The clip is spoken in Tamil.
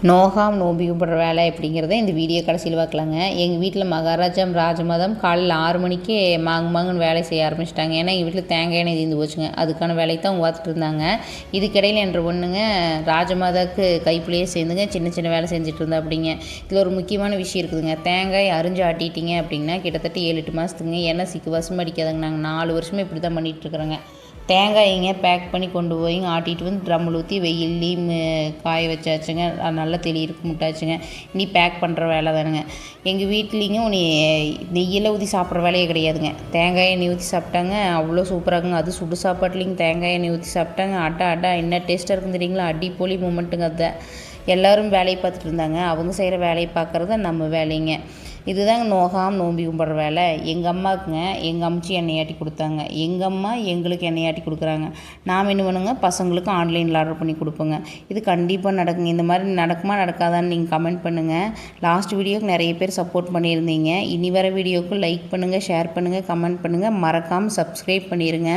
நோகாம் நோம்பி கும்பிட்ற வேலை எப்படிங்கிறத இந்த வீடியோ கடைசியில் பார்க்கலாங்க. எங்கள் வீட்டில் மகாராஜாம் ராஜமாதம் காலையில் 6 மணிக்கே மாங்குன்னு வேலை செய்ய ஆரம்பிச்சிட்டாங்க. ஏன்னா எங்கள் வீட்டில் தேங்காய் எண்ணெய் தீர்ந்து போச்சுங்க. அதுக்கான வேலையை தான் அவங்க பார்த்துட்டு இருந்தாங்க. இதுக்கிடையில் என்ற ஒன்றுங்க ராஜமாதாவுக்கு கைப்புள்ளையே சேர்ந்துங்க சின்ன சின்ன வேலை செஞ்சுட்டு இருந்தா அப்படிங்க. இதில் ஒரு முக்கியமான விஷயம் இருக்குதுங்க. தேங்காய் அரிஞ்சு ஆட்டிட்டீங்க அப்படின்னா கிட்டத்தட்ட 7-8 மாதத்துக்குங்க. ஏன்னா வருஷம் அடிக்காதுங்க. நாங்கள் 4 வருஷமே இப்படி தான் பண்ணிகிட்ருக்குறோங்க. தேங்காய்ங்க பேக் பண்ணி கொண்டு போய் ஆட்டிகிட்டு வந்து ட்ரம்மில் ஊற்றி வெயில்லையும் காய வச்சாச்சுங்க. நல்லா தெளியிருக்கு முட்டாச்சுங்க. இனி பேக் பண்ணுற வேலை தானுங்க. எங்கள் வீட்லேங்க நெய்யெல்லாம் ஊற்றி சாப்பிட்ற வேலையே கிடையாதுங்க. தேங்காய் எண்ணெய் ஊற்றி சாப்பிட்டாங்க அவ்வளோ சூப்பராக இருக்குங்க. அது சுடு சாப்பாட்லேயும் தேங்காய் எண்ணெய் ஊற்றி சாப்பிட்டாங்க. அட்டா என்ன டேஸ்ட்டாக இருக்குன்னு தெரியுங்களா? அடிப்பொலி மூமெண்ட்டுங்க. அதுதான் எல்லோரும் வேலையை பார்த்துட்டு இருந்தாங்க. அவங்க செய்கிற வேலையை பார்க்குறது நம்ம வேலைங்க. இதுதாங்க நோகாமல் நோம்பி கும்பிட்ற வேலை. எங்கள் அம்மாவுக்குங்க எங்கள் அம்ச்சி எண்ணெயாட்டி கொடுத்தாங்க. எங்கள் அம்மா எங்களுக்கு எண்ணெயாட்டி கொடுக்குறாங்க. நாம் என்ன பண்ணுங்க, பசங்களுக்கு ஆன்லைனில் ஆர்டர் பண்ணி கொடுப்போங்க. இது கண்டிப்பாக நடக்குங்க. இந்த மாதிரி நடக்குமா நடக்காதான்னு நீங்கள் கமெண்ட் பண்ணுங்கள். லாஸ்ட் வீடியோவுக்கு நிறைய பேர் சப்போர்ட் பண்ணியிருந்தீங்க. இனி வர வீடியோவுக்கு லைக் பண்ணுங்கள், ஷேர் பண்ணுங்கள், கமெண்ட் பண்ணுங்கள். மறக்காமல் சப்ஸ்கிரைப் பண்ணிடுங்க.